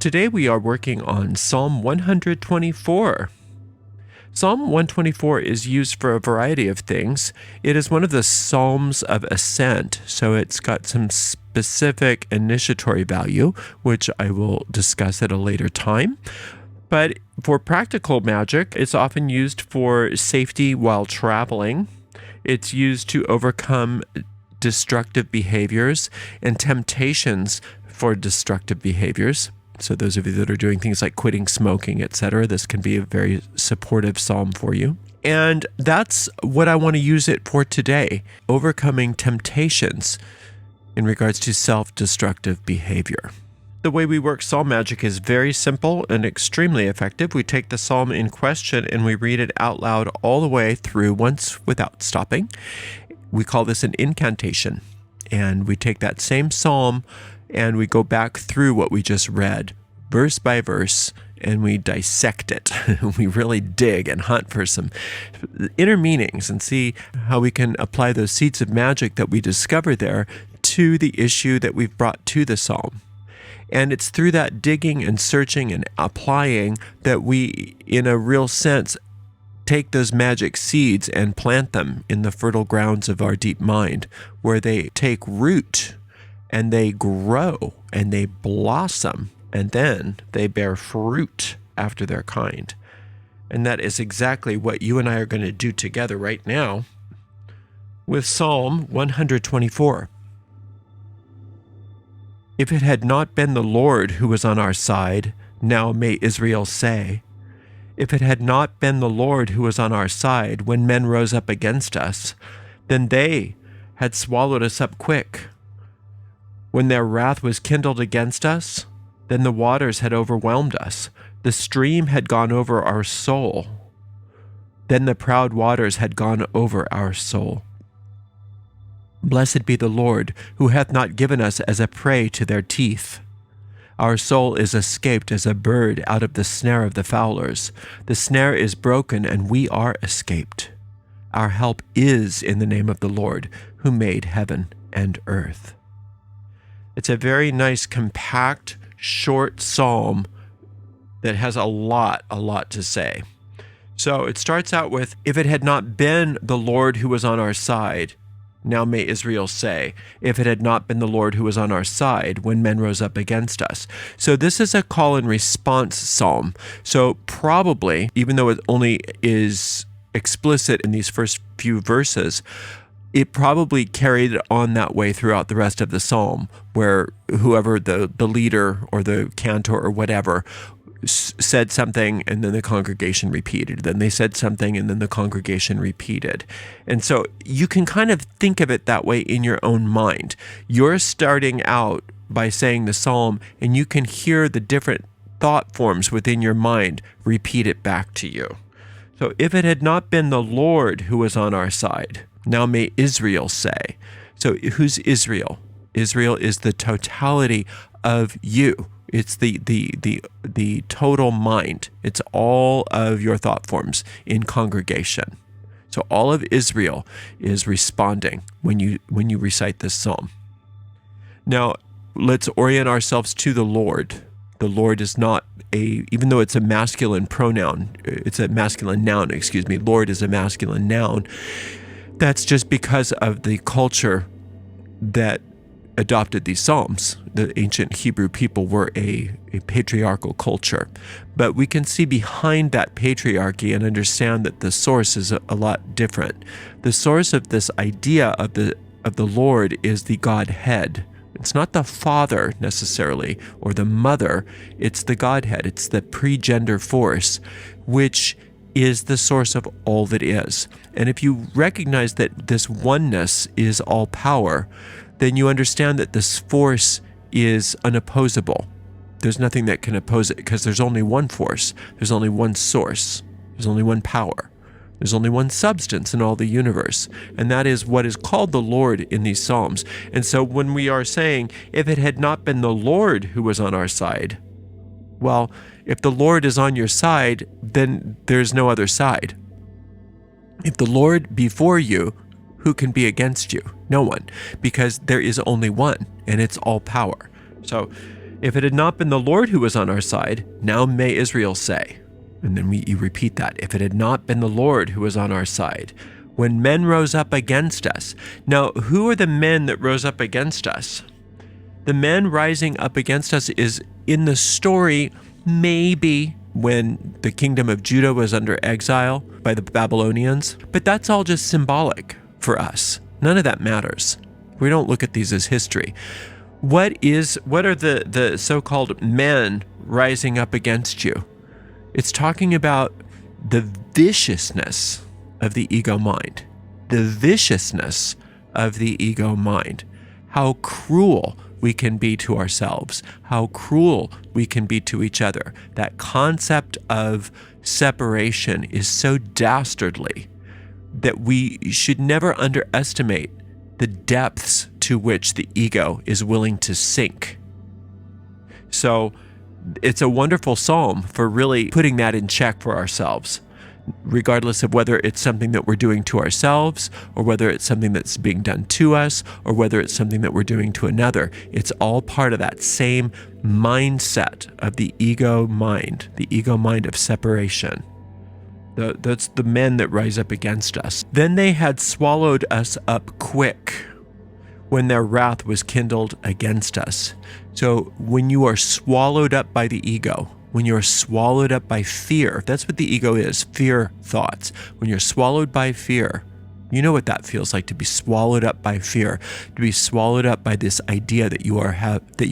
today we are working on Psalm 124. Psalm 124 is used for a variety of things. It is one of the Psalms of Ascent, so it's got some specific initiatory value, which I will discuss at a later time. But for practical magic, it's often used for safety while traveling. It's used to overcome destructive behaviors and temptations for destructive behaviors. So those of you that are doing things like quitting smoking, etc., this can be a very supportive psalm for you. And that's what I want to use it for today, overcoming temptations in regards to self-destructive behavior. The way we work psalm magic is very simple and extremely effective. We take the psalm in question and we read it out loud all the way through once without stopping. We call this an incantation. And we take that same psalm and we go back through what we just read, verse by verse, and we dissect it. We really dig and hunt for some inner meanings and see how we can apply those seeds of magic that we discover there to the issue that we've brought to the psalm. And it's through that digging and searching and applying that we, in a real sense, take those magic seeds and plant them in the fertile grounds of our deep mind, where they take root and they grow and they blossom, and then they bear fruit after their kind. And that is exactly what you and I are going to do together right now with Psalm 124. If it had not been the Lord who was on our side, now may Israel say, if it had not been the Lord who was on our side when men rose up against us, then they had swallowed us up quick. When their wrath was kindled against us, then the waters had overwhelmed us. The stream had gone over our soul. Then the proud waters had gone over our soul. Blessed be the Lord, who hath not given us as a prey to their teeth. Our soul is escaped as a bird out of the snare of the fowlers. The snare is broken, and we are escaped. Our help is in the name of the Lord, who made heaven and earth. It's a very nice, compact, short psalm that has a lot to say. So it starts out with, if it had not been the Lord who was on our side, now may Israel say, if it had not been the Lord who was on our side when men rose up against us. So this is a call and response psalm. So probably, even though it only is explicit in these first few verses, it probably carried on that way throughout the rest of the psalm, where whoever the leader or the cantor or whatever said something and then the congregation repeated. Then they said something and then the congregation repeated. And so you can kind of think of it that way in your own mind. You're starting out by saying the psalm and you can hear the different thought forms within your mind repeat it back to you. So if it had not been the Lord who was on our side, now may Israel say. So who's Israel? Israel is the totality of you. It's the total mind. It's all of your thought forms in congregation. So all of Israel is responding when you recite this psalm. Now, let's orient ourselves to the Lord. The Lord is not even though it's a masculine pronoun, it's a masculine noun, Lord is a masculine noun. That's just because of the culture that adopted these psalms. The ancient Hebrew people were a patriarchal culture. But we can see behind that patriarchy and understand that the source is a lot different. The source of this idea of the Lord is the Godhead. It's not the Father necessarily or the Mother. It's the Godhead. It's the pre-gender force, which is the source of all that is. And if you recognize that this oneness is all power, then you understand that this force is unopposable. There's nothing that can oppose it because there's only one force. There's only one source. There's only one power. There's only one substance in all the universe, and that is what is called the Lord in these Psalms. And so when we are saying, if it had not been the Lord who was on our side, well, if the Lord is on your side, then there's no other side. If the Lord be for you, who can be against you? No one, because there is only one, and it's all power. So If it had not been the Lord who was on our side, now may Israel say. And then you repeat that. If it had not been the Lord who was on our side, when men rose up against us. Now, who are the men that rose up against us? The men rising up against us is in the story, maybe when the kingdom of Judah was under exile by the Babylonians, but that's all just symbolic for us. None of that matters. We don't look at these as history. What are the so-called men rising up against you? It's talking about the viciousness of the ego mind. The viciousness of the ego mind. How cruel we can be to ourselves. How cruel we can be to each other. That concept of separation is so dastardly that we should never underestimate the depths to which the ego is willing to sink. So it's a wonderful psalm for really putting that in check for ourselves, regardless of whether it's something that we're doing to ourselves, or whether it's something that's being done to us, or whether it's something that we're doing to another. It's all part of that same mindset of the ego mind of separation. That's the men that rise up against us. Then they had swallowed us up quick when their wrath was kindled against us. So when you are swallowed up by the ego, when you're swallowed up by fear, that's what the ego is, fear thoughts. When you're swallowed by fear, you know what that feels like, to be swallowed up by fear, to be swallowed up by this idea that you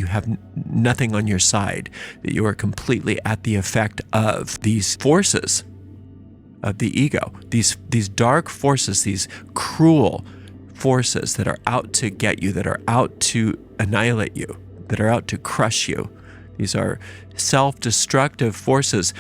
have nothing on your side, that you are completely at the effect of these forces of the ego, these dark forces, these cruel forces that are out to get you, that are out to annihilate you, that are out to crush you. These are self-destructive forces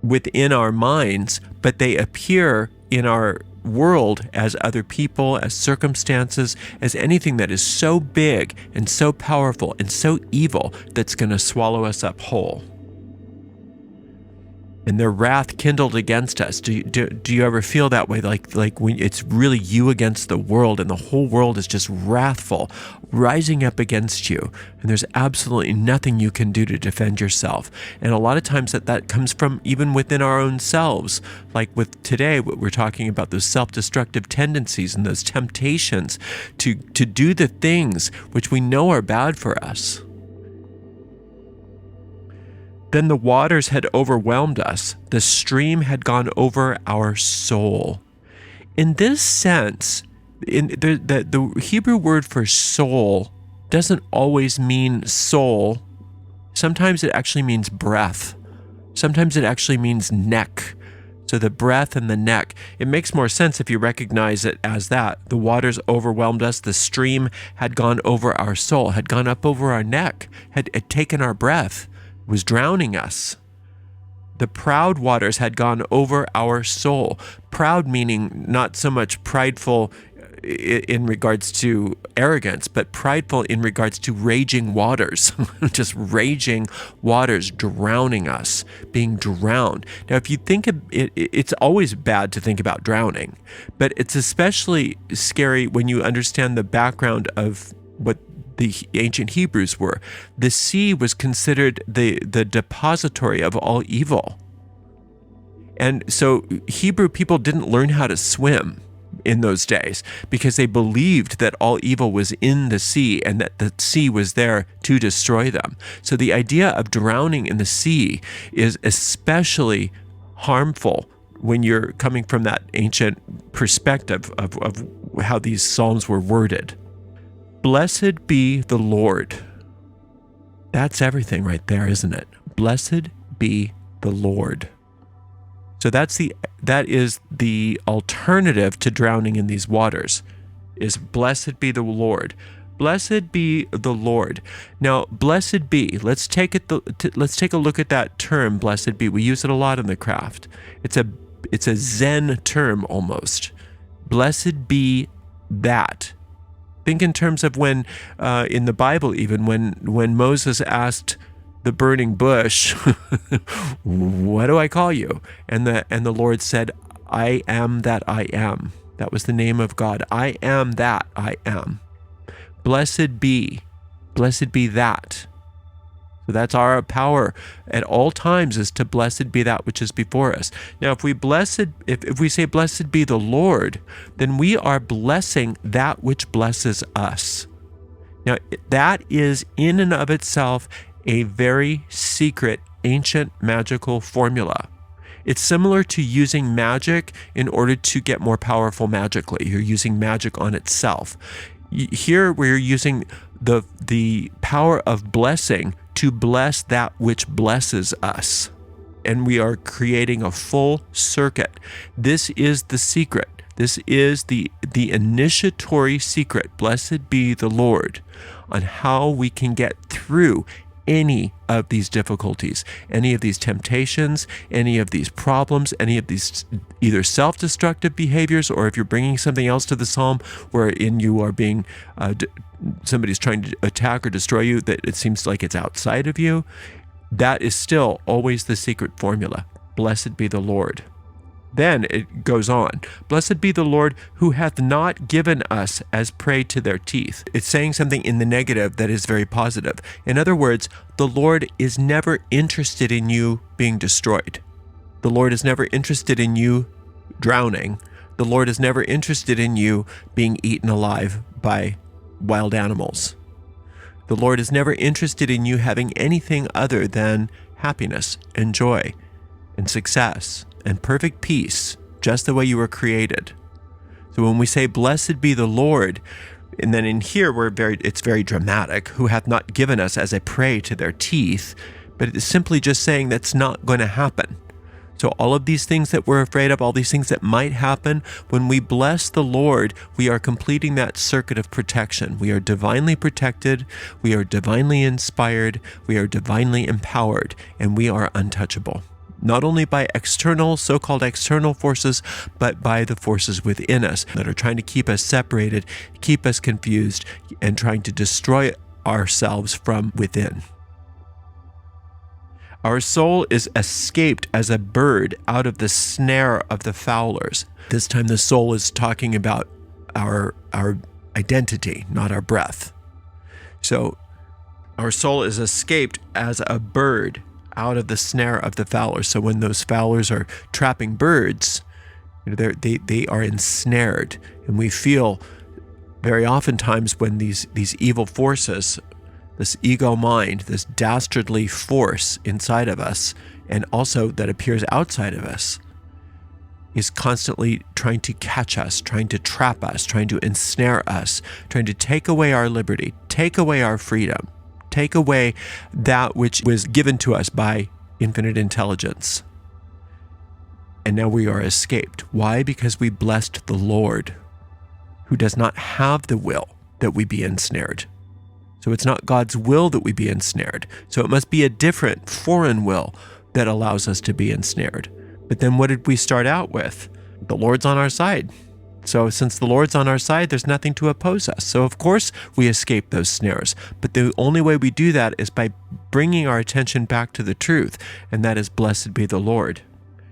within our minds, but they appear in our world as other people, as circumstances, as anything that is so big and so powerful and so evil that's going to swallow us up whole. And their wrath kindled against us. Do you ever feel that way? Like when it's really you against the world, and the whole world is just wrathful, rising up against you, and there's absolutely nothing you can do to defend yourself. And a lot of times that comes from even within our own selves. Like with today, what we're talking about, those self-destructive tendencies and those temptations to do the things which we know are bad for us. Then the waters had overwhelmed us. The stream had gone over our soul. In this sense, the Hebrew word for soul doesn't always mean soul. Sometimes it actually means breath. Sometimes it actually means neck. So the breath and the neck. It makes more sense if you recognize it as that. The waters overwhelmed us. The stream had gone over our soul, had gone up over our neck, had taken our breath, was drowning us. The proud waters had gone over our soul. Proud meaning not so much prideful in regards to arrogance, but prideful in regards to raging waters, just raging waters drowning us, being drowned. Now, if you think of it, it's always bad to think about drowning, but it's especially scary when you understand the background of what the ancient Hebrews were. The sea was considered the depository of all evil. And so Hebrew people didn't learn how to swim in those days because they believed that all evil was in the sea and that the sea was there to destroy them. So the idea of drowning in the sea is especially harmful when you're coming from that ancient perspective of how these psalms were worded. Blessed be the Lord. That's everything right there, isn't it? Blessed be the Lord. So that is the alternative to drowning in these waters, is blessed be the Lord. Blessed be the Lord. Now, blessed be, let's take a look at that term, blessed be. We use it a lot in the craft. It's a Zen term almost. Blessed be that. Think in terms of when, in the Bible even, when Moses asked the burning bush, what do I call you? And the Lord said, I am that I am. That was the name of God. I am that I am. Blessed be that. So that's our power at all times, is to blessed be that which is before us. Now, if we say blessed be the Lord, then we are blessing that which blesses us. Now, that is in and of itself a very secret, ancient magical formula. It's similar to using magic in order to get more powerful magically. You're using magic on itself. Here we're using the power of blessing to bless that which blesses us. And we are creating a full circuit. This is the secret. This is the initiatory secret, blessed be the Lord, on how we can get through any of these difficulties, any of these temptations, any of these problems, any of these either self-destructive behaviors, or if you're bringing something else to the psalm wherein you are being, somebody's trying to attack or destroy you, that it seems like it's outside of you, that is still always the secret formula. Blessed be the Lord. Then it goes on, blessed be the Lord who hath not given us as prey to their teeth. It's saying something in the negative that is very positive. In other words, the Lord is never interested in you being destroyed. The Lord is never interested in you drowning. The Lord is never interested in you being eaten alive by wild animals. The Lord is never interested in you having anything other than happiness and joy and success and perfect peace, just the way you were created. So when we say, blessed be the Lord, and then in here it's very dramatic, who hath not given us as a prey to their teeth, but it is simply just saying that's not going to happen. So all of these things that we're afraid of, all these things that might happen, when we bless the Lord, we are completing that circuit of protection. We are divinely protected, we are divinely inspired, we are divinely empowered, and we are untouchable. Not only by external, so-called external forces, but by the forces within us that are trying to keep us separated, keep us confused, and trying to destroy ourselves from within. Our soul is escaped as a bird out of the snare of the fowlers. This time the soul is talking about our identity, not our breath. So our soul is escaped as a bird out of the snare of the fowlers. So when those fowlers are trapping birds, they are ensnared. And we feel very oftentimes when these evil forces, this ego mind, this dastardly force inside of us, and also that appears outside of us, is constantly trying to catch us, trying to trap us, trying to ensnare us, trying to take away our liberty, take away our freedom, take away that which was given to us by infinite intelligence. And now we are escaped. Why? Because we blessed the Lord, who does not have the will that we be ensnared. So it's not God's will that we be ensnared. So it must be a different, foreign will that allows us to be ensnared. But then what did we start out with? The Lord's on our side. So since the Lord's on our side, there's nothing to oppose us. So of course we escape those snares. But the only way we do that is by bringing our attention back to the truth, and that is blessed be the Lord.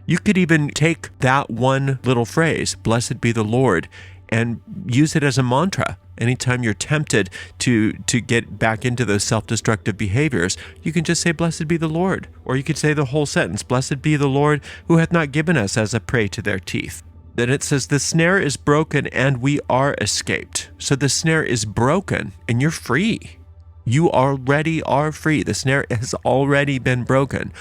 You could even take that one little phrase, blessed be the Lord, and use it as a mantra. Anytime you're tempted to get back into those self-destructive behaviors, you can just say, blessed be the Lord. Or you could say the whole sentence, blessed be the Lord who hath not given us as a prey to their teeth. Then it says, the snare is broken and we are escaped. So the snare is broken and you're free. You already are free. The snare has already been broken.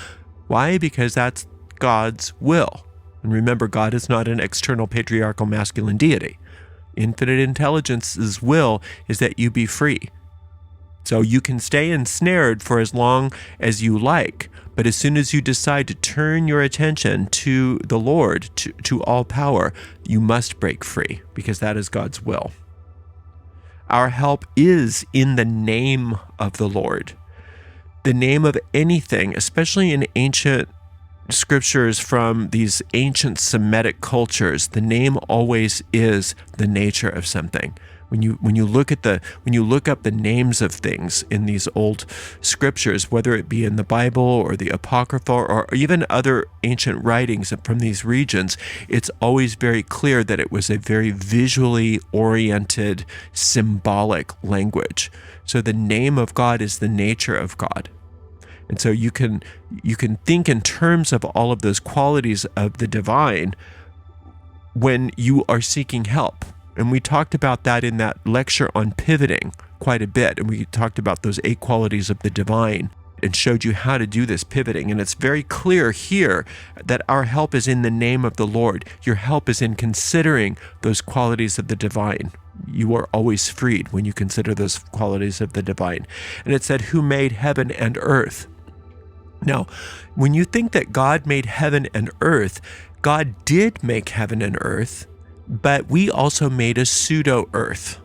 Why? Because that's God's will. And remember, God is not an external patriarchal masculine deity. Infinite intelligence's will is that you be free. So you can stay ensnared for as long as you like, but as soon as you decide to turn your attention to the Lord, to all power, you must break free, because that is God's will. Our help is in the name of the Lord. The name of anything, especially in ancient scriptures from these ancient Semitic cultures, the name always is the nature of something. When you look up the names of things in these old scriptures, whether it be in the Bible or the Apocrypha or even other ancient writings from these regions, it's always very clear that it was a very visually oriented, symbolic language. So the name of God is the nature of God. And so you can think in terms of all of those qualities of the divine when you are seeking help. And we talked about that in that lecture on pivoting quite a bit. And we talked about those 8 qualities of the divine and showed you how to do this pivoting. And it's very clear here that our help is in the name of the Lord. Your help is in considering those qualities of the divine. You are always freed when you consider those qualities of the divine. And it said, who made heaven and earth. Now, when you think that God made heaven and earth, God did make heaven and earth, but we also made a pseudo-earth.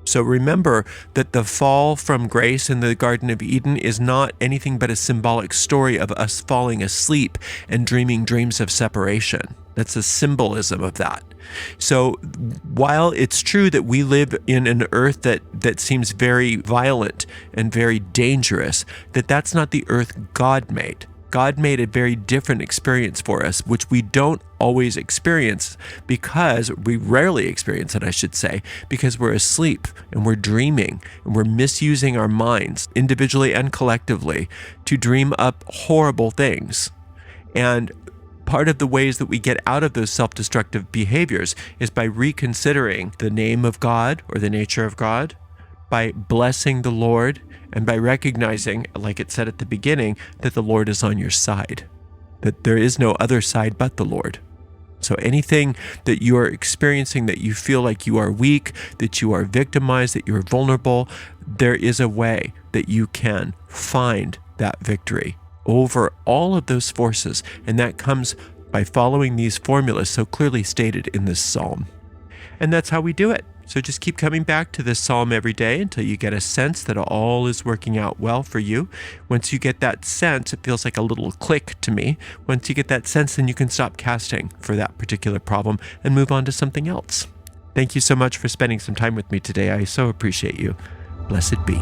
So remember that the fall from grace in the Garden of Eden is not anything but a symbolic story of us falling asleep and dreaming dreams of separation. That's a symbolism of that. So while it's true that we live in an earth that seems very violent and very dangerous, that's not the earth God made. God made a very different experience for us, which we don't always experience because we rarely experience it, I should say, because we're asleep and we're dreaming and we're misusing our minds individually and collectively to dream up horrible things. And part of the ways that we get out of those self-destructive behaviors is by reconsidering the name of God or the nature of God, by blessing the Lord, and by recognizing, like it said at the beginning, that the Lord is on your side, that there is no other side but the Lord. So anything that you are experiencing, that you feel like you are weak, that you are victimized, that you are vulnerable, there is a way that you can find that victory over all of those forces. And that comes by following these formulas so clearly stated in this psalm. And that's how we do it. So just keep coming back to this psalm every day until you get a sense that all is working out well for you. Once you get that sense, it feels like a little click to me. Once you get that sense, then you can stop casting for that particular problem and move on to something else. Thank you so much for spending some time with me today. I so appreciate you. Blessed be.